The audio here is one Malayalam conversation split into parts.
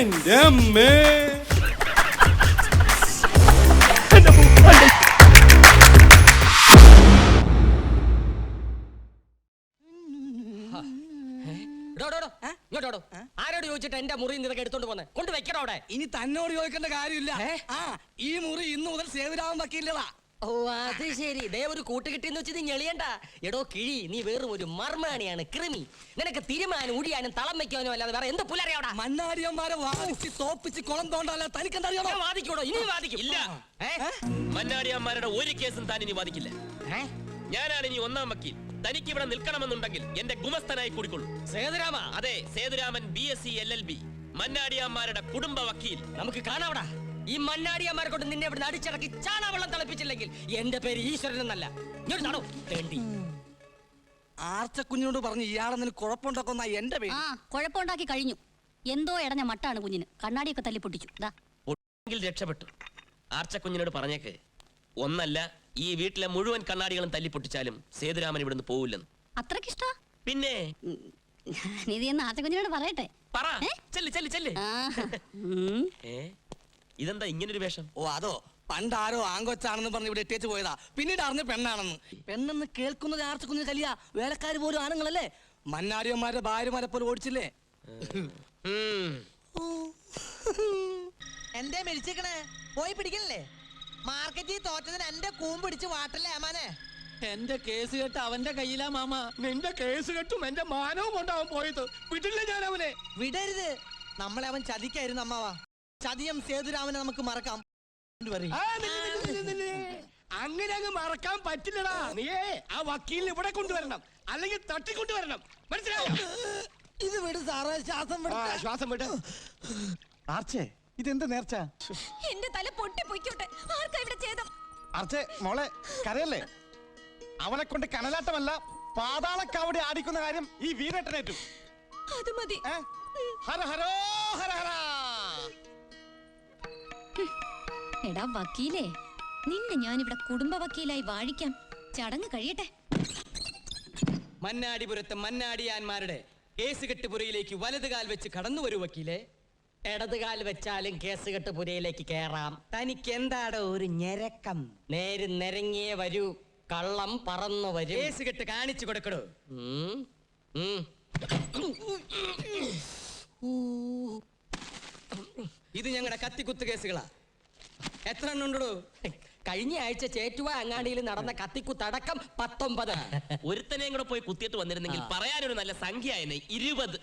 എന്റെ അമ്മേ. ആരോട് ചോദിച്ചിട്ട് എന്റെ മുറി ഇതൊക്കെ എടുത്തോണ്ട് പോന്നെ കൊണ്ട് വെക്കണോ അവിടെ? ഇനി തന്നോട് ചോദിക്കേണ്ട കാര്യമില്ല. ഈ മുറി ഇന്നു മുതൽ സേതുരാമൻ വക്കീലടാ. ഓ അത് ശരി. ദേ ഒരു കൂട്ടുകിട്ടിന്ന് വെച്ച് നീ ഞെളിയണ്ട. എടോ കിഴി, നീ വെറും ഒരു മർമാണിയാണ്, കൃമി. നിനക്ക് തിരുമാനും ഉടിയാനും തളം വെക്കാനോ അല്ലാതെ വേറെ എന്ത് പുലറിയാടാ? മന്നാടിയന്മാരെ വാദിച്ച് തോപ്പിച്ച് കുളം തോണ്ടാല തനിക്കെന്തറിയാമോ? വാദിക്കൂടോ? ഇനി വാദിക്കും. ഇല്ല, മന്നാടിയന്മാരുടെ ഒരു കേസും താൻ ഇനി വാദിക്കില്ല. ഞാനാണ് ഇനി ഒന്നാം വക്കീൽ. തനിക്ക് ഇവിടെ നിൽക്കണമെന്നുണ്ടെങ്കിൽ എന്റെ ഗുമസ്തനായി കൂടിക്കൊള്ളു. സേതുരാമ? അതെ, സേതുരാമൻ, BSc LLB, മന്നാടിയന്മാരുടെ കുടുംബ വക്കീൽ. നമുക്ക് കാണാവടാ. ഈ മന്നാടിയന്മാരെ കൊണ്ട് നിന്നെ ഇവിടെ അടിച്ചിറക്കി ചാണാവെള്ളം തിളപ്പിച്ചില്ലെങ്കിൽ എന്റെ പേര് ഈശ്വരൻ എന്നല്ല. ഇങ്ങോട്ട് നടോ തേണ്ടി. ആർച്ചക്കുഞ്ഞിനോട് പറഞ്ഞു ഇയാളെ നിനക്ക് കുഴപ്പമുണ്ടാക്കുന്ന എന്റെ പേര്. കുഴപ്പമുണ്ടാക്കി കഴിഞ്ഞു. എന്തോ ഇടഞ്ഞ മട്ടാണ് കുഞ്ഞിന്. കണ്ണാടിയൊക്കെ തല്ലി പൊട്ടിച്ചു. രക്ഷപ്പെട്ടു. ആർച്ചക്കുഞ്ഞിനോട് പറഞ്ഞേക്ക്, ഒന്നല്ല ഈ വീട്ടിലെ മുഴുവൻ കണ്ണാടികളും തല്ലി പൊട്ടിച്ചാലും സേതുരാമൻ ഇവിടുന്ന് പോവില്ലെന്ന്. അത്രക്കിഷ്ട? പിന്നെ നീ എന്ന് ആർച്ചക്കുഞ്ഞിനോട് പറയട്ടെ. പറ. ചെല്ല് ചെല്ല് ചെല്ല്. ഇതെന്താ ഇങ്ങനൊരു വേഷം? ഓ അതോ, പണ്ടാരോ ആങ്കൊച്ചാണെന്ന് പറഞ്ഞ് ഇവിടെ എത്തിച്ചു പോയതാ. പിന്നീട് അറിഞ്ഞ പെണ്ണാണെന്ന്. പെണ്ണെന്ന് കേൾക്കുന്നത് ആർച്ചക്കുഞ്ഞിന് കലിയ. വേലക്കാര് പോലും ആണുങ്ങളല്ലേ. മന്നാടിയന്മാരുടെ ഭാര്യമാരെ പോലെ ഓടിച്ചില്ലേ. എന്തേ മെരിച്ചേക്കണേ? പോയി പിടിക്കണല്ലേ? മാർക്കറ്റിൽ തോറ്റതിന് എന്റെ കൂമ്പ് പിടിച്ച് വാട്ടല്ലേ അമ്മാനെ? എന്റെ കേസ് കെട്ട് അവന്റെ കയ്യിലാ മാമ. നിന്റെ കേസ് കെട്ടും എന്റെ മാനവും കൊണ്ടാവും പോയത്. വിടില്ല ഞാൻ അവനെ. വിടരുത്. നമ്മളെ അവൻ ചതിക്കായിരുന്നു അമ്മാവാ. ചതിയം സേതുരാമനെ നമുക്ക് മറക്കാം. അങ്ങനെ അങ്ങ് മറക്കാൻ പറ്റില്ലടാ. നീയേ ആ വക്കീലിനെ ഇവിടെ കൊണ്ടുവരണം, അല്ലെങ്കിൽ തട്ടിക്കൊണ്ടുവരണം. മനസ്സിലായോ? ഇത് വിട് സാറേ, ശ്വാസം വിട്. ആർച്ചേ, ഇതെന്ത് നേർച്ച? എന്റെ തല പൊട്ടി പൊയ്ക്കോട്ടെ. ആർക്കാ ഇവിടെ ചെയ്തം? ആർച്ചേ മോളെ, കരയല്ലേ. അവനെ കൊണ്ട് കനലാട്ടമല്ല, പാതാളക്കാവടി ആടിക്കുന്ന കാര്യം ഈ വീരേട്ടനേറ്റു. അത് മതി. ഹര ഹരോ ഹര ഹര. എടാ വക്കീലേ, നിന്നെ ഞാനിവിടെ കുടുംബ വക്കീലായി വാഴിക്കാം. ചടങ്ങ് കഴിയട്ടെ. മന്നാടിപുരത്തെ മന്നാടിയാന്മാരുടെ കേസ് കെട്ടുപുരയിലേക്ക് വലതുകാൽ വെച്ച് കടന്നു വരൂ വക്കീലെ. ഇടതുകാൽ വെച്ചാലും കേസ് കെട്ടുപുരയിലേക്ക് കേറാം. തനിക്ക് എന്താടോ ഒരു ഞെരക്കം? നേര് നിരങ്ങിയേ വരൂ, കള്ളം പറന്നു വരൂ. കേസ് കെട്ട് കാണിച്ചു കൊടുക്കടോ. ഇത് ഞങ്ങളുടെ കത്തിക്കുത്ത് കേസുകളാ. എത്ര എണ്ണം ഉണ്ടോ? കഴിഞ്ഞ ആഴ്ച ചേറ്റുവ അങ്ങാടിയിൽ നടന്ന കത്തിക്കുത്തടക്കം 19. ഒരുത്തനെയും കൂടെ പോയി കുത്തിയിട്ട് വന്നിരുന്നെങ്കിൽ പറയാനൊരു നല്ല സംഖ്യ ആയിരുന്നു. 20.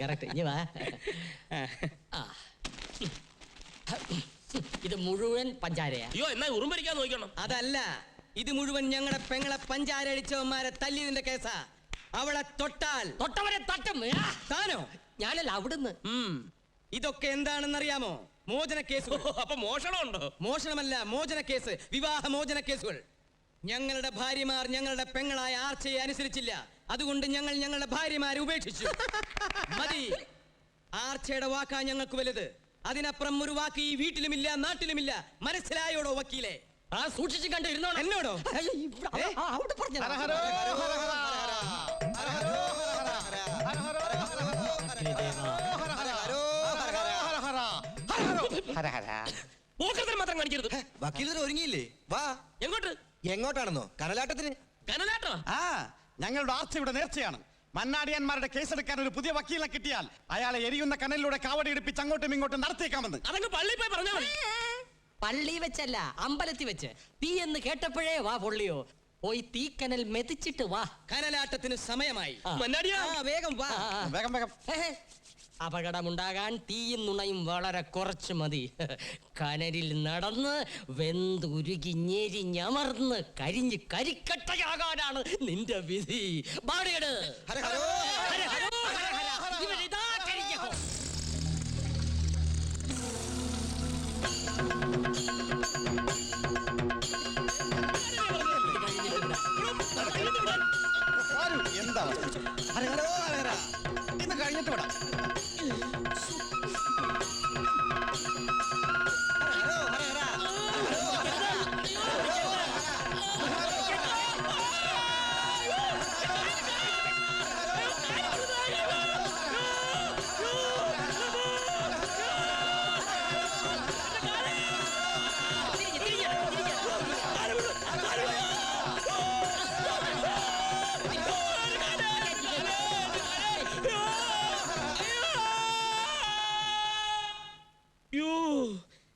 കറക്റ്റ്. ഇനി വാ. ഇത് മുഴുവൻ പഞ്ചാരയാ. അയ്യോ, എന്നാ ഉറുമ്പരിക്കാൻ നോക്കണം. അതല്ല, ഇത് മുഴുവൻ ഞങ്ങളുടെ പെങ്ങളെ പഞ്ചാര അടിച്ചവന്മാരെ തല്ലിയതിന്റെ കേസാ. അവളെ തൊട്ടാൽ തൊട്ടവരെ തട്ടും. താനോ? ഞാനല്ല, അവിടുന്ന്. ഇതൊക്കെ എന്താണെന്നറിയാമോ? മോചന കേസുകൾ. അപ്പൊ മോഷണമുണ്ടോ? മോഷണമല്ല, മോചന കേസ്, വിവാഹ മോചന കേസുകൾ. ഞങ്ങളുടെ ഭാര്യമാർ ഞങ്ങളുടെ പെങ്ങളായ ആർച്ചയെ അനുസരിച്ചില്ല. അതുകൊണ്ട് ഞങ്ങൾ ഞങ്ങളുടെ ഭാര്യമാരെ ഉപേക്ഷിച്ചു. മതി. ആർച്ചയുടെ വാക്കാ ഞങ്ങൾക്ക് വലുത്. അതിനപ്പുറം ഒരു വാക്ക് ഈ വീട്ടിലുമില്ല, നാട്ടിലുമില്ല. മനസ്സിലായോടോ വക്കീലെ? ആ സൂക്ഷിച്ചു കണ്ടു ഇരുന്നോ. എന്നോടോ? അവിടെ പറഞ്ഞു. മാത്രം കാണിക്കരുത്. വക്കീലർ ഒരുങ്ങിയില്ലേ? വാ. എങ്ങോട്ട്? എങ്ങോട്ടാണെന്നോ? കനലാട്ടത്തിന്. കനലാട്ടോ? ഞങ്ങളുടെ ആർച്ചയുടെ നേർച്ചയാണ്. മന്നാടിയന്മാരുടെ കേസെടുക്കാൻ ഒരു പുതിയ വക്കീലിനെ കിട്ടിയാൽ അയാളെ എരിയുന്ന കനലിലൂടെ കാവടി എടുപ്പിച്ച് അങ്ങോട്ടും ഇങ്ങോട്ടും നടത്തിയേക്കാമെന്ന്. അതങ്ങ് പള്ളി പോയി പറഞ്ഞാൽ മതി. പള്ളി വെച്ചല്ല, അമ്പലത്തിൽ വെച്ച്. തീ എന്ന് കേട്ടപ്പോഴേ വാ പൊള്ളിയോ. പോയി തീക്കനൽ മെതിച്ചിട്ട് വാ. കനലാട്ടത്തിന് സമയമായി. വേഗം വാ. വേഗം വേഗം. അപകടമുണ്ടാകാൻ തീയും നുണയും വളരെ കുറച്ച് മതി. കനലിൽ നടന്ന് വെന്തുരുകി ഞെരിഞ്ഞമർന്ന് കരിഞ്ഞ് കരിക്കട്ടയാകാനാണ് നിന്റെ വിധി. ബാടിയട്. ഇവരിതാ കരിഞ്ഞോ. എന്താ ഇന്ന് കഴിഞ്ഞിട്ട് വിടാം.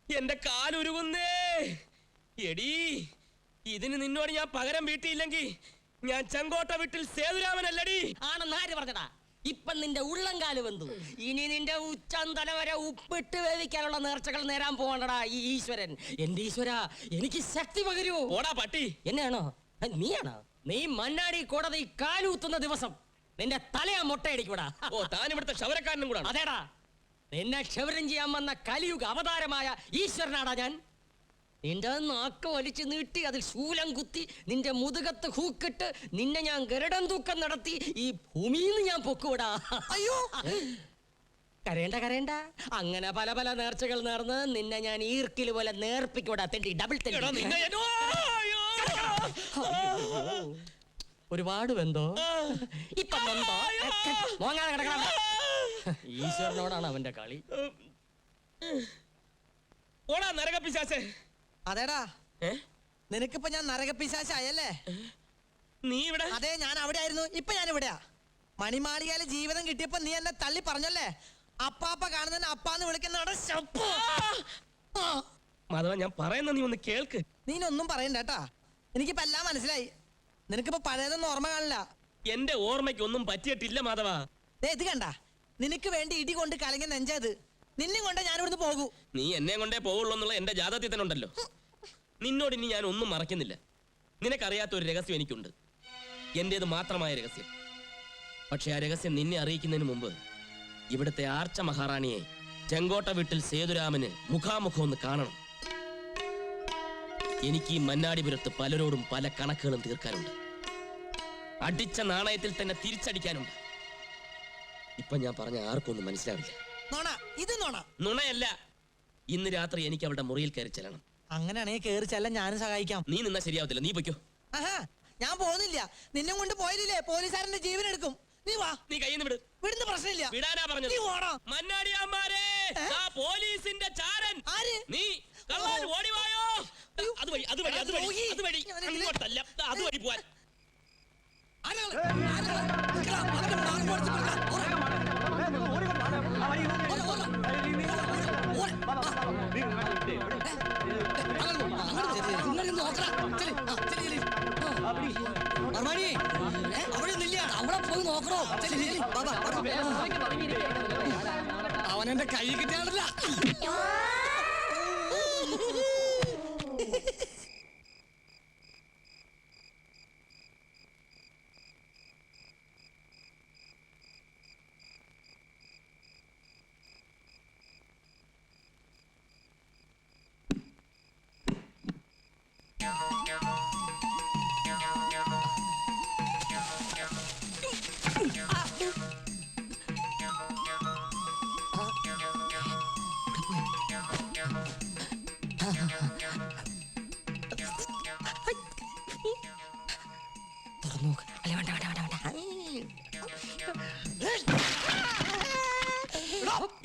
എന്റെ കാലുരുകുന്നേ. എടീ, ഇതിന് നിന്നോട് ഞാൻ പകരം വീട്ടിയില്ലെങ്കിൽ ഞാൻ ചെങ്കോട്ട വീട്ടിൽ സേതുരാമനല്ലടി. ആണെന്ന് ആര് പറഞ്ഞടാ? ഇപ്പൊ നിന്റെ ഉള്ളംകാല് വെന്തു. ഇനി നിന്റെ ഉച്ചന്തല വരെ ഉപ്പിട്ട് വേവിക്കാനുള്ള നേർച്ചകൾ നേരാൻ പോകണ്ടടാ ഈ ഈശ്വരൻ. എന്റെ ഈശ്വര, എനിക്ക് ശക്തി പകരൂ. ഓടാ പട്ടി. എന്നെയാണോ? നീയാണോ? നീ മണ്ണാടി കോടതി കാലൂത്തുന്ന ദിവസം നിന്റെ തലയാ മുട്ടയടിക്കൂടാ. ഓ, താൻ ഇവിടുത്തെ ക്ഷവരക്കാരനും കൂടാ. അതേടാ, നിന്നെ ക്ഷവരം ചെയ്യാൻ വന്ന കലിയുഗ അവതാരമായ ഈശ്വരനാടാ ഞാൻ. നിന്റെ നാക്ക് വലിച്ചു നീട്ടി അതിൽ ശൂലം കുത്തി നിന്റെ മുതുകത്ത് ഹൂക്കിട്ട് നിന്നെ ഞാൻ ഗരുഡൻ തൂക്കം നടത്തി ഈ ഭൂമിയിൽ നിന്ന് ഞാൻ പൊക്കൂടാ. അയ്യോ കരയണ്ട. അങ്ങനെ പല പല നേർച്ചകൾ നേർന്ന് നിന്നെ ഞാൻ ഈർക്കിൽ പോലെ നേർപ്പിക്കൂടാ. തെണ്ടി ഡബിൾ എടാ, തെണ്ടി. നിന്നെ ഞാൻ- ഓ, അയ്യോ. ഒരുപാട് വെന്തോ? ഇപ്പൊ വെന്തോ? മോങ്ങാതെ കിടക്കണം. ഈശ്വരനോടാണ് അവന്റെ കളി. ഓടാ നരകപ്പിശാചേ. അതേടാ, ഏ? നിനക്കിപ്പോ ഞാൻ നരകപ്പിശാശായല്ലേ? നീ ഇവിടെ? അതെ, ഞാൻ അവിടെ ആയിരുന്നു. ഇപ്പൊ ഞാൻ ഇവിടെയാ. മണിമാളികയിലെ ജീവിതം കിട്ടിയപ്പോ നീ എന്നെ തള്ളി പറഞ്ഞല്ലേ? അപ്പാപ്പ കാണുന്നതിന് അപ്പാന്ന് വിളിക്കുന്നവിടെ ശപ്പ്. മാധവ, ഞാൻ പറയുന്ന നീ ഒന്ന് കേൾക്ക്. നീനൊന്നും പറയണ്ട കേട്ടാ. എനിക്കിപ്പോ എല്ലാം മനസ്സിലായി. നിനക്കിപ്പോ പഴയതൊന്നും ഓർമ്മ കാണില്ല. എന്റെ ഓർമ്മയ്ക്ക് ഒന്നും പറ്റിയിട്ടില്ല മാധവ. ദേ ഇത് കണ്ട, നിനക്ക് വേണ്ടി ഇടി കൊണ്ട് കലങ്ങി നെഞ്ചത്. നിന്നെ കൊണ്ട് ഞാൻ ഇവിടുന്ന് പോകൂ. നീ എന്നെ കൊണ്ടേ പോവുള്ളൂ എന്നുള്ള എന്റെ ജാതകത്തിൽ തന്നെ ഉണ്ടല്ലോ. നിന്നോട് ഇനി ഞാൻ ഒന്നും മറക്കുന്നില്ല. നിനക്കറിയാത്ത ഒരു രഹസ്യം എനിക്കുണ്ട്, എന്റേത് മാത്രമായ രഹസ്യം. പക്ഷെ ആ രഹസ്യം നിന്നെ അറിയിക്കുന്നതിന് മുമ്പ് ഇവിടുത്തെ ആർച്ച മഹാറാണിയെ ചെങ്കോട്ട വീട്ടിൽ സേതുരാമന് മുഖാമുഖം ഒന്ന് കാണണം. എനിക്ക് ഈ മന്നാടിപുരത്ത് പലരോടും പല കണക്കുകളും തീർക്കാനുണ്ട്. അടിച്ച നാണയത്തിൽ തന്നെ തിരിച്ചടിക്കാനുണ്ട്. ഇപ്പൊ ഞാൻ പറഞ്ഞ ആർക്കും ഒന്നും മനസ്സിലാവില്ല. നോണ, ഇത് നോണ. നുണയല്ല. ഇന്ന് രാത്രി എനിക്ക് അവളുടെ മുറിയിൽ കയറി ചെല്ലണം. അങ്ങനെയാണെങ്കിൽ കേറി ചെല്ലാൻ ഞാനും സഹായിക്കാം. നീ നിന്നാ ശരിയാവത്തില്ല, നീ പൊയ്ക്കോ. ആഹാ, ഞാൻ പോകുന്നില്ല. നിന്നെ കൊണ്ട് പോയില്ലേ പോലീസുകാരന്റെ ജീവൻ എടുക്കും. നീ വാ. നീ കയ്യിൽ നിന്ന് വിട്. വിടുന്ന പ്രശ്നമില്ല. വിടാനാ പറഞ്ഞത്. നീ ഓടാ. മന്നാടിയാമ്മാരെ, ആ പോലീസിന്റെ ചാരൻ. ആര്? നീ കള്ളൻ, ഓടി വായോ. അതുവഴി അങ്ങോട്ടല്ല, അതുവഴി പോവാൻ. അവിടെ പോയി നോക്കണോ? അവനെന്റെ കൈ കിട്ടിയാണല്ല.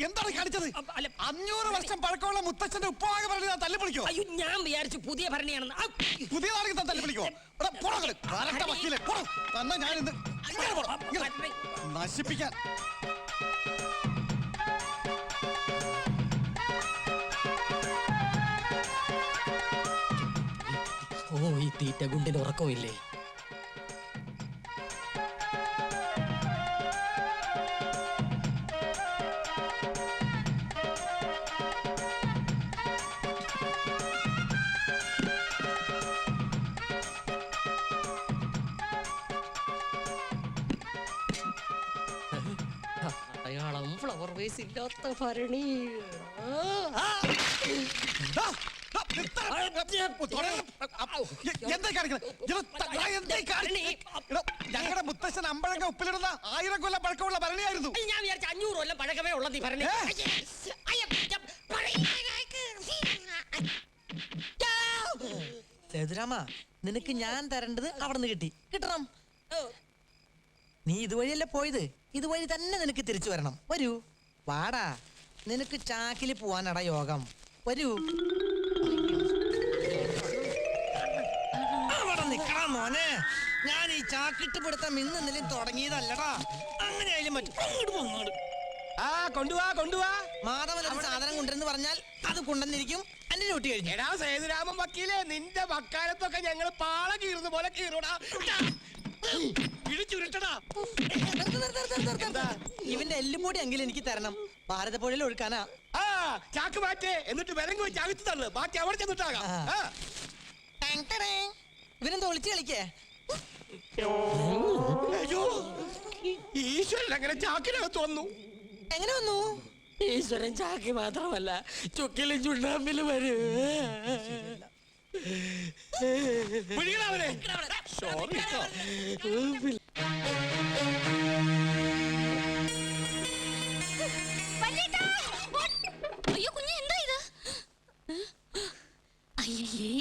എന്താണ് കാണിച്ചത്? 500 വർഷം പഴക്കമുള്ള മുത്തച്ഛന്റെ ഉപ്പാകെ പറഞ്ഞ് ഞാൻ തല്ലിപ്പൊളിക്കോ? അയ്യോ, ഞാൻ വിചാരിച്ചു പുതിയ ഭരണിയാണെന്ന്. പുതിയതാണെങ്കിൽ താൻ തല്ലിപ്പൊളിക്കോ? തന്നെ ഞാൻ ഇന്ന് നശിപ്പിക്കാൻ. ഓ, ഈ തീറ്റ ഗുണ്ടിന് ഉറക്കമില്ലേ? അയാളം ഫ്ലവർ വേസ് ഇല്ലാത്ത ഭരണി. ഞങ്ങളുടെ മുത്തശ്ശൻ അമ്പഴങ്ങ ഉപ്പിലിടുന്ന 1000 കൊല്ലം പഴക്കമുള്ള ഭരണിയായിരുന്നു. ഞാൻ വിചാരിച്ച 500 കൊല്ലം പഴക്കമേ ഉള്ളത് ഈ ഭരണി. സേതുരാമ, നിനക്ക് ഞാൻ തരേണ്ടത് അവിടെ നിന്ന് കിട്ടണം. നീ ഇതുവഴിയല്ലേ പോയത്, ഇതുവഴി തന്നെ നിനക്ക് തിരിച്ചു വരണം. വരൂ, വാടാ. നിനക്ക് ചാക്കിൽ പോവാനടാ യോഗം. വരൂ. അവിടെ നിക്കണം മോനെ. ഞാൻ ഈ ചാക്കിട്ട് പിടുത്തം ഇന്നെന്തെങ്കിലും തുടങ്ങിയതല്ലടാ. അങ്ങനെ ആയാലും പറ്റും. അങ്ങോട്ട് പോ, അങ്ങോട്ട്. ആ കൊണ്ടുവാ മാധവൻ ഒരു സാധനം കൊണ്ടുവരെന്ന് പറഞ്ഞാൽ അത് കൊണ്ടുവന്നിരിക്കും. എന്റെ ഡ്യൂട്ടി കഴിഞ്ഞു. എടാ സേതുരാമൻ വക്കീലെ, നിന്റെ വക്കാലത്തൊക്കെ ഞങ്ങള് പാള കീറുന്ന പോലെ കീറൂടാ. ഇടിച്ചുരുട്ടടാ. ഇവന്റെ എല്ലുപൊടി എങ്കിലും എനിക്ക് തരണം. ഭാരതപ്പുഴയിൽ ഒഴുക്കാനാ. ആ ചാക്ക് മാറ്റേ, എന്നിട്ട് വിലങ്ങ് വെച്ച് അകത്ത് തള്ളു. ബാക്കി അവിടെ ചെന്നിട്ടാകാം. ആ. ഇവനെന്താ ഒളിച്ചു കളിക്കേ? അയ്യോ, ഈശ്വരൻ അങ്ങനെ ചാക്കിനകത്ത് വന്നു. എങ്ങനെ വന്നു? ഈശ്വരൻ ചാക്കി മാത്രമല്ല ചുക്കിലും ചുണ്ണാമ്പിലും വരും. പിടിക്കടാ അവനെ. സോറി കേട്ടോ. അയ്യോ കുഞ്ഞെ, എന്താ ഇത്? അയ്യേ,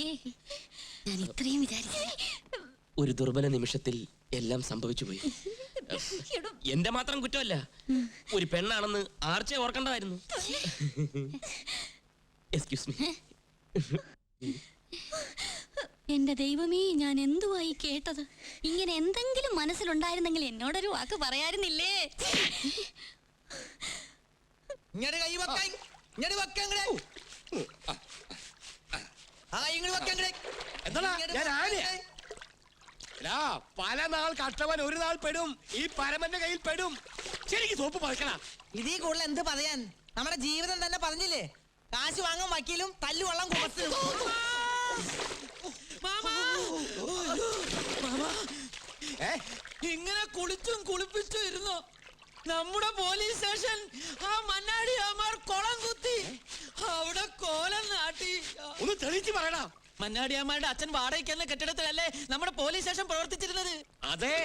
ഞാൻ ഇത്രയും വിചാരിച്ചു. ഒരു ദുർബല നിമിഷത്തിൽ എല്ലാം സംഭവിച്ചു പോയി. എന്റെ മാത്രം കുറ്റമല്ല, ഒരു പെണ്ണാണെന്ന് ആർച്ചെ ഓർക്കണ്ടായിരുന്നു. Excuse me. എന്റെ ദൈവമേ, ഞാൻ എന്തുവായി കേട്ടത്? ഇങ്ങനെ എന്തെങ്കിലും മനസ്സിലുണ്ടായിരുന്നെങ്കിൽ എന്നോടൊരു വാക്ക് പറയായിരുന്നില്ലേ? ഇങ്ങട് കൈ വെക്കാൻ. ഇങ്ങട് വെക്കങ്ങടെ. ആ ഇങ്ങട് വെക്കങ്ങടെ. എന്താടാ ഞാൻ ആനയാ? എടാ, പല നാൾ കഷ്ടവൻ ഒരു നാൾ പെടും. ഈ പരമന്റെ കയ്യിൽ പെടും. ശരിക്കും സോപ്പ് പറിക്കണ. ഇതീ കൂടുതൽ എന്ത് പറയാൻ? നമ്മുടെ ജീവിതം തന്നെ പറഞ്ഞില്ലേ, കാശ് വാങ്ങാൻ വക്കീലും തല്ലു വള്ളം കുറച്ച്. ഇങ്ങനെ കുളിച്ചും കുളിപ്പിച്ചും ഇരുന്നു നമ്മുടെ പോലീസ് സ്റ്റേഷൻ. ആ മണ്ണാടി അമാർ കുളം കുത്തി അവിടെ കോലം നാട്ടി. ഒന്ന് തെളിയിച്ച് പറയടാ. മന്നാടിയമ്മയുടെ അച്ഛൻ വാടകയ്ക്ക് എന്ന കെട്ടിടത്തിലല്ലേ നമ്മുടെ പോലീസ് സ്റ്റേഷൻ പ്രവർത്തിച്ചിരുന്നത്? അതെ,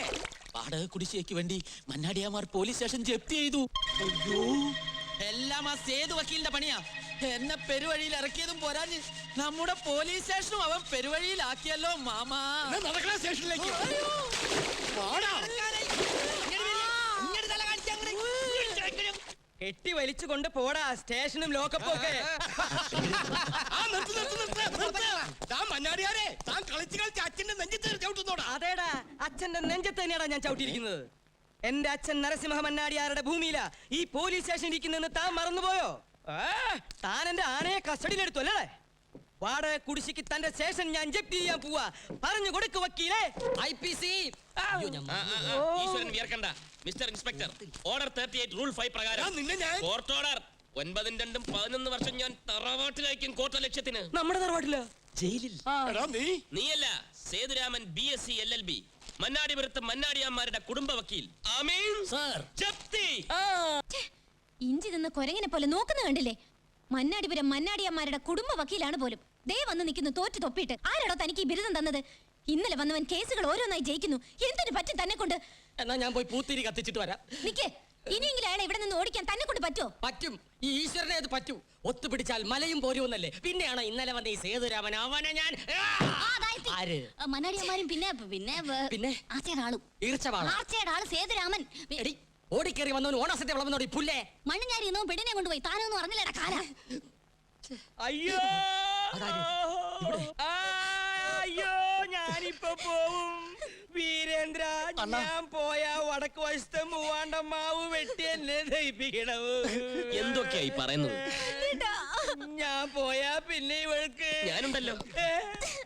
വാടക കുടിശ്ശികയ്ക്ക് വേണ്ടി മന്നാടിയമാർ പോലീസ് സ്റ്റേഷൻ ജപ്തി ചെയ്തു. എല്ലാം ആ സേതു വക്കീലിന്റെ പണിയാ. എന്നെ പെരുവഴിയിൽ ഇറക്കിയതും പോരാഞ്ഞ് നമ്മുടെ പോലീസ് സ്റ്റേഷനും അവൻ പെരുവഴിയിലാക്കിയല്ലോ മാമാ. നടക്കണ സ്റ്റേഷനിലേക്ക്. വാടാ. കെട്ടി വലിച്ചു കൊണ്ട് പോടാ സ്റ്റേഷനും ലോക്കപ്പും ഒക്കെ. ആ, നിർത്ത്. താൻ മന്നാടിയാരെ, താൻ കളിച്ച് കളിച്ച് അച്ഛന്റെ നെഞ്ചത്ത് ചവിട്ടുന്നോടാ. അതേടാ, അച്ഛന്റെ നെഞ്ചത്ത് തന്നെയാടാ ഞാൻ ചവിട്ടിയിരിക്കുന്നത്. എന്റെ അച്ഛൻ നരസിംഹ മന്നാടിയാരുടെ ഭൂമിയിലാ ഈ പോലീസ് സ്റ്റേഷൻ ഇരിക്കുന്നെന്ന് താൻ മറന്നുപോയോ? താൻ എന്റെ ആനയെ കസ്റ്റഡിയിലെടുത്തു അല്ലേ? വാടക കുടിശ്ശിക്ക് തന്റെ സ്റ്റേഷൻ ഞാൻ ജപ്തി ചെയ്യാൻ പോവാ. പറഞ്ഞു കൊടുക്ക് വക്കീലേ. IPC. ഈശ്വരൻ വിയർക്കണ്ട. മിസ്റ്റർ ഇൻസ്പെക്ടർ, ഓർഡർ 38 റൂൾ 5 പ്രകാരം നിന്നെ ഞാൻ കോർട്ട് ഓർഡർ 9-2-11 വർഷം ഞാൻ തറവാട്ടിലേക്കും കോർട്ട് ലക്ഷ്യത്തിന്. നമ്മുടെ തറവാട്ടില്ല, ജയിലിൽ. എടാ നീയല്ല, സേതുരാമൻ BSc LLB, മന്നാടിപുരത്ത് മന്നാടിയാന്മാരുടെ കുടുംബ വക്കീൽ. ആമീൻ സർ. ജപ്തി. ഇഞ്ചി നിന്ന് കൊരങ്ങിനെ പോലെ നോക്കുന്ന കണ്ടില്ലേ? മന്നാടിപുരം മന്നാടിയന്മാരുടെ കുടുംബ വക്കീലാണ് പോലും. ദേ വന്ന് നിൽക്കുന്നു തോറ്റു തൊപ്പിയിട്ട്. ആരാടോ തനിക്ക് ഈ ബിരുദം തന്നത്? ഇന്നലെ വന്നവൻ കേസുകൾ ഓരോന്നായി ജയിക്കുന്നു. എന്തിനു പറ്റും തന്നെ കൊണ്ട്? എന്നാ ഞാൻ പോയി പൂത്തിരി കത്തിച്ചിട്ട് വരാം. നിക്കേ, ഇനിയെങ്കിലും അയാളെ ഇവിടെ നിന്ന് ഓടിക്കാൻ തന്നെ കൊണ്ട് പറ്റുമോ? പറ്റും. ഈ ഈശ്വരനെ അത് പറ്റൂ. ഒത്തുപിടിച്ചാൽ മലയും പോരുമെന്നല്ലേ. പിന്നെയാണ് ഇന്നലെ വന്ന ഈ സേതുരാമൻ. അവനെ ഞാൻ ആര്? മന്നാടിയന്മാരും പിന്നെ ആർച്ചയുടെ ആളും. ഈർച്ചവാള. ആർച്ചയുടെ ആള് സേതുരാമൻ. എടി, ഓടിക്കേറി വന്നവൻ ഓണസത്തെ വിളവെന്നോടി പുല്ലേ. മണ്ണുഞ്ഞാരി എന്നോ പെണ്ണിനെ കൊണ്ടുപോയി. താനൊന്നും അറിഞ്ഞില്ലടാ കാല. അയ്യോ അയ്യോ, ഞാനിപ്പോ പോവും വീരേന്ദ്ര. ഞാൻ പോയാ വടക്ക് വശത്തെ മൂവാണ്ടമ്മാവ് വെട്ടി എന്നെ ദഹിപ്പിക്കണവ്. എന്തൊക്കെയായി പറയുന്നത്? ഞാൻ പോയാ പിന്നെ ഇവൾക്ക് ഞാനുണ്ടല്ലോ.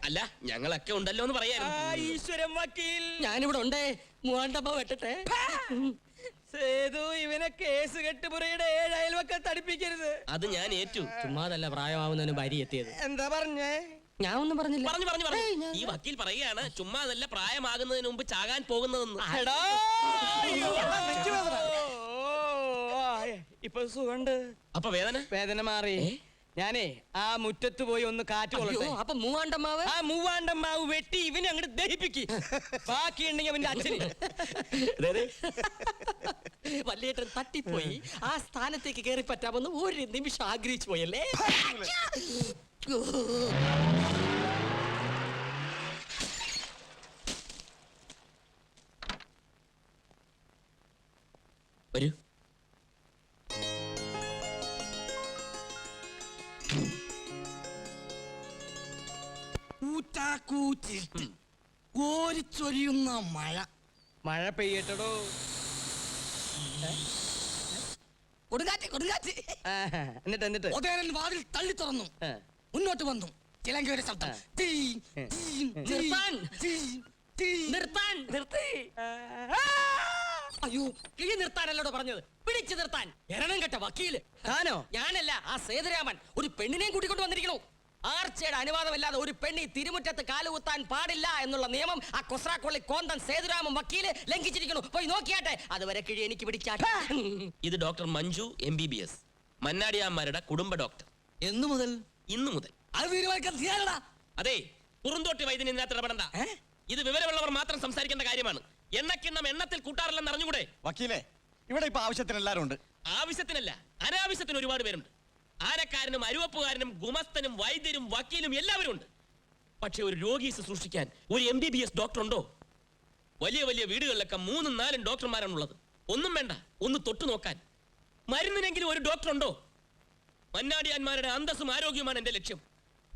അല്ല, ഞങ്ങളൊക്കെ ഉണ്ടല്ലോ എന്ന് പറയായിരുന്നു. ഈശ്വരൻ വക്കീൽ. ഞാനിവിടെ ഉണ്ടേ. മൂവാണ്ടമ്മ വെട്ടട്ടെ. സേതു, ഇവനെ കേസ് കെട്ടുപുറയുടെ 7 അയൽവക്കെ തടിപ്പിക്കരുത്. അത് ഞാൻ ഏറ്റു. ചുമ്മാതല്ല പ്രായമാവുന്നതിന് ഭാര്യ എത്തിയത്. എന്താ പറഞ്ഞേ? ഞാൻ ഒന്നും പറഞ്ഞില്ല. പറഞ്ഞു. ഈ വക്കീൽ പറയുകയാണ് ചുമ്മാ അതല്ല പ്രായമാകുന്നതിന് മുമ്പ് ചാകാൻ പോകുന്നതെന്ന്. എടാ, അയ്യോ, ഇപ്പൊ സുഖണ്ട്. അപ്പൊ വേദന മാറി. ഞാനേ ആ മുറ്റത്ത് പോയി ഒന്ന് കാറ്റ് കൊള്ളട്ടെ. അപ്പൊ മൂവാണ്ടമ്മാവ്? ആ മൂവാണ്ടമ്മാവ് വെട്ടി ഇവനെ അങ്ങോട്ട് ദഹിപ്പിക്ക്. ബാക്കിയുണ്ടെങ്കിൽ അവന്റെ അച്ഛന്. വല്യേട്ടൻ തട്ടിപ്പോയി. ആ സ്ഥാനത്തേക്ക് കയറി പറ്റാമെന്ന് ഒരു നിമിഷം ആഗ്രഹിച്ചു പോയല്ലേ. വരൂ. കോരിച്ചൊരിയുന്ന മഴ. മഴ പെയ്യട്ടടോ. കൊടുങ്കാറ്റ് കൊടുങ്കാറ്റ് എന്നിട്ട് ഒതേരൻ വാതിൽ തള്ളി തുറന്നു മുന്നോട്ട് വന്നു ചിലങ്കയുടെ ശബ്ദം തീ, തീ, തീ, നിർത്താൻ. തീ, തീ. നിർത്താൻ. നിർത്തി. അയ്യോ കിഴി നിർത്താനല്ലോടോ പറഞ്ഞത്, പിടിച്ചു നിർത്താൻ. എരണം കെട്ട വക്കീല് താനോ? ഞാനല്ല, ആ സേതുരാമൻ ഒരു പെണ്ണിനെയും കൂട്ടിക്കൊണ്ട് വന്നിരിക്കണു. ആർച്ചയുടെ അനുവാദമില്ലാതെ ഒരു പെണ്ണി തിരുമുറ്റത്ത് കാലുകുത്താൻ പാടില്ല എന്നുള്ള നിയമം ആ കൊസ്രാക്കൊള്ളി കോന്തൻ സേതുരാമൻ വക്കീല് ലംഘിച്ചിരിക്കണു. പോയി നോക്കിയാട്ടെ, അതുവരെ കിഴി എനിക്ക് പിടിച്ചാട്ടെ. ഇത് ഡോക്ടർ മഞ്ജു MBBS, മന്നാടിയാന്മാരുടെ കുടുംബ ഡോക്ടർ. എന്നു മുതൽ ഇന്നു മുതൽ. അത് തീരുമാനിക്കാൻ തീരാടാ. അതെ, കുറുന്തോട്ടി വൈദ്യൻ ഇതിനകത്ത് ഇടപെടണ്ട. ഇത് വിവരമുള്ളവർ മാത്രം സംസാരിക്കേണ്ട കാര്യമാണ്. എണ്ണക്കിണ്ണം എണ്ണത്തിൽ കൂട്ടാറില്ലെന്ന് അറിഞ്ഞുകൂടെ? വക്കീലെ, ഇവിടെ ഇപ്പൊ ആവശ്യത്തിന് എല്ലാരും ഉണ്ട്. ആവശ്യത്തിനല്ല, അനാവശ്യത്തിന് ഒരുപാട് പേരുണ്ട്. ആനക്കാരനും അരുവപ്പുകാരനും ഗുമസ്തനും വൈദ്യരും വക്കീലും എല്ലാവരും ഉണ്ട്. പക്ഷെ ഒരു രോഗിയെ ശുശ്രൂഷിക്കാൻ ഒരു MBBS ഡോക്ടർ ഉണ്ടോ? വലിയ വലിയ വീടുകളിലൊക്കെ 3-4 ഡോക്ടർമാരാണുള്ളത്. ഒന്നും വേണ്ട, ഒന്ന് തൊട്ടു നോക്കാൻ. മരുന്നിനെങ്കിലും ഒരു ഡോക്ടർ ഉണ്ടോ? മന്നാടിയാന്മാരുടെ അന്തസ്സും ആരോഗ്യവുമാണ് എന്റെ ലക്ഷ്യം.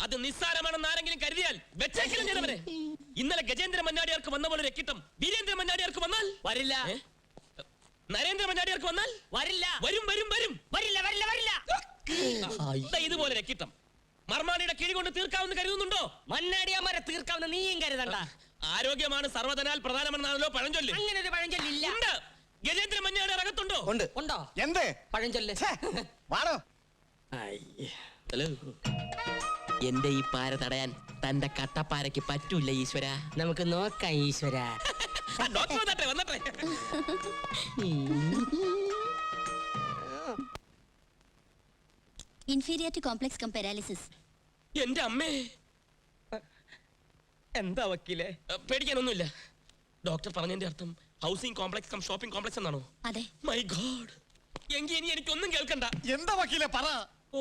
അത് നിസ്സാരമാണെന്ന് ആരെങ്കിലും കരുതിയാൽ വെച്ചേക്കിലും ചെയ്തവരെ. ഇന്നലെ ഗജേന്ദ്ര മന്നാടിയാർക്ക് വന്ന പോലെ രക്കിട്ടം വീരേന്ദ്ര മന്നാടിയാർക്ക് വന്നാൽ വരില്ല. നരേന്ദ്ര മന്നാടിയാർക്ക് വന്നാൽ വരില്ല. വരും വരും വരും. വരില്ല വരില്ല വരില്ല. ദാ ഇതുപോലെ രക്കിട്ടം മർമാണിയുടെ കിഴി കൊണ്ട് തീർക്കാമെന്ന് കരുതുന്നുണ്ടോ? മന്നാടിയാമാരെ തീർക്കാവുന്ന നീയും കരുതണ്ട. ആരോഗ്യമാണ് സർവ്വധനാൽ പ്രധാനമെന്നാണല്ലോ പഴഞ്ചൊല്ല്. അങ്ങനെ ഒരു പഴഞ്ചൊല്ലില്ല. ഉണ്ട്. ഗജേന്ദ്ര മന്നാടിയാർ അകത്തുണ്ടോ? ഉണ്ട്. ഉണ്ടോ എന്ത് പഴഞ്ചൊല്ല്? ഛേ, വാടോ. ഹലോ, എന്റെ ഈ പാര തടയാൻ തന്റെ കട്ടപ്പാരയ്ക്ക് പറ്റൂല ഈശ്വര. നമുക്ക് നോക്കാം ഈശ്വര. ഡോക്ടർ വന്നട്ടെ വന്നട്ടെ. Inferior complex cum paralysis. എന്റെ അമ്മേ. എന്താ വക്കീലെ? പേടിക്കാനൊന്നുമില്ല. ഡോക്ടർ പറഞ്ഞതിന്റെ അർത്ഥം housing complex cum shopping complex എന്നാണോ? അതെ. My god. എങ്കിൽ ഇനി എനിക്കൊന്നും കേൾക്കണ്ട. എന്താ വക്കീലെ പറ. ഓ,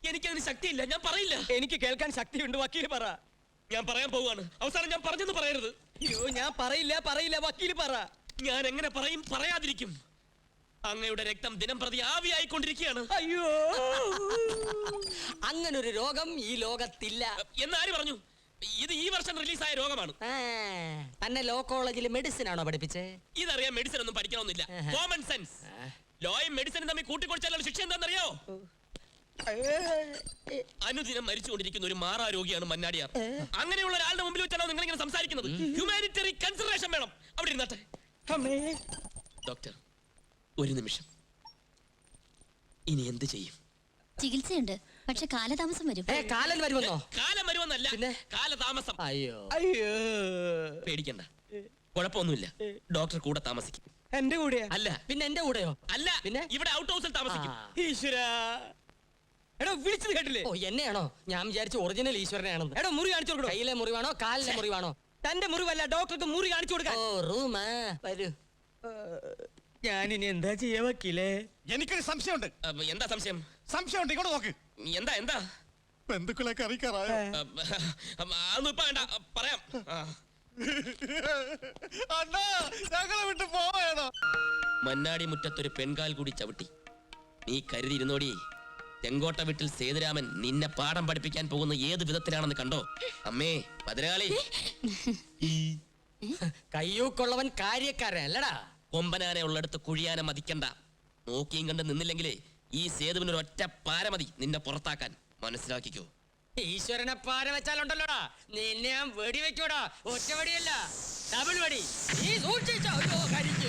എനിക്കതിന് ശക്തിയില്ല, ഞാൻ പറയില്ല. എനിക്ക് കേൾക്കാൻ ശക്തിയുണ്ട്, വക്കീല് പറ. ഞാൻ പറയാൻ പോവാണ്. അവസാനം ഞാൻ പറഞ്ഞെന്ന് പറയരുത്. അയ്യോ, ഞാൻ പറയില്ല, വക്കീല് പറ. ഞാൻ എങ്ങനെ പറയും, പറയാതിരിക്കും. അങ്ങയുടെ രക്തം ദിനം പ്രതി ആവിയായിക്കൊണ്ടിരിക്കുകയാണ്. അയ്യോ, അങ്ങനൊരു രോഗം ഈ ലോകത്തില്ല. എന്നാര് പറഞ്ഞു? ഇത് ഈ വർഷം റിലീസായ രോഗമാണ്. ആ, തന്നെ ലോ കോളേജിൽ മെഡിസിൻ ആണോ പഠിപ്പിച്ചേ? ഇതറിയാൻ മെഡിസിൻ ഒന്നും പഠിക്കണമെന്നില്ല. Common sense. ലോയും മെഡിസിനും തമ്മിൽ കൂട്ടിക്കൊടിച്ചാലുള്ള ശിക്ഷ എന്താണെന്നറിയോ? അനുദിനം മരിച്ചുകൊണ്ടിരിക്കുന്ന ഒരു മാറാ രോഗിയാണ് മന്നാടിയാർ. അങ്ങനെയുള്ള ഒരാളുടെ മുമ്പിൽ വെച്ചാണോ നിങ്ങൾ ഇങ്ങനെ സംസാരിക്കുന്നത്? ഹ്യൂമാനിറ്ററി കൺസിഡറേഷൻ വേണം. അവിടെ ഇരുന്നാട്ടെ. ഡോക്ടർ, ഒരു നിമിഷം. ഇനി എന്ത് ചെയ്യും? ചികിത്സയുണ്ട്, പക്ഷെ കാലതാമസം വരും. കാലൻ വരുമെന്നോ? കാലം വരുമെന്നല്ല, പിന്നെ? കാലതാമസം. അയ്യോ, അയ്യോ, പേടിക്കണ്ട, കുഴപ്പമൊന്നുമില്ല. ഡോക്ടർ കൂടെ താമസിക്കും. എന്റെ കൂടെയാ? അല്ല പിന്നെ എന്റെ കൂടെയോ? അല്ല, പിന്നെ? ഇവിടെ ഔട്ട് ഹൗസിൽ താമസിക്കും. ഈശ്വര, എടോ വിളിച്ചത് കേട്ടില്ലേ? ഓ, എന്നെയാണോ? ഞാൻ വിചാരിച്ചു ഒറിജിനൽ ഈശ്വരനെയാണെന്ന്. എടോ മുറി കാണിച്ചു കൊടുക്കണോ? കയ്യിലെ മുറിവാണോ കാലിലെ മുറിവാണോ? തന്റെ മുറിവല്ല, ഡോക്ടർക്ക് മുറി കാണിച്ചു കൊടുക്കാൻ. ഓ, റൂമാ, വരൂ. ഞാനിനി എന്താ ചെയ്യാ വക്കീലേ? എനിക്കൊരു സംശയമുണ്ട്. എന്താ സംശയം? സംശയമുണ്ട്, ഇങ്ങോട്ട് നോക്ക്. എന്താ എന്താ? ബന്ധുക്കളെ അറിയിക്കാറായോ? അതൊന്നും ഇപ്പൊ വേണ്ട, പറയാം. അണ്ണാ, ഞങ്ങളെ വിട്ട് പോവേണോ? മന്നാടി മുറ്റത്തൊരു പെൺകാൽ കൂടി ചവിട്ടി. നീ കരുതിയിരുന്നോടി, ചെങ്കോട്ട വീട്ടിൽ സേതുരാമൻ നിന്നെ പാഠം പഠിപ്പിക്കാൻ പോകുന്ന ഏത് വിധത്തിലാണെന്ന് കണ്ടോ? അമ്മേ ഭദ്രകാളി. കയ്യൂക്കുള്ളവൻ കാര്യക്കാരൻ അല്ലടാ. കൊമ്പനാനെ ഉള്ളടുത്ത് കുഴിയാനെ മതിക്കണ്ട. നോക്കിയും കണ്ട് നിന്നില്ലെങ്കിലേ ഈ സേതുവിനൊരു ഒറ്റ പാര മതി നിന്നെ പുറത്താക്കാൻ. മനസ്സിലാക്കിക്കോ. ഈശ്വരനെ പാര വെച്ചാലുണ്ടല്ലോടാ, നിന്നെ ഞാൻ വെടി വെക്കൂടാ. ഒറ്റ വെടിയല്ല, ഡബിൾ വെടി. നീ സൂക്ഷിച്ചോ. അയ്യോ, കരിക്ക്.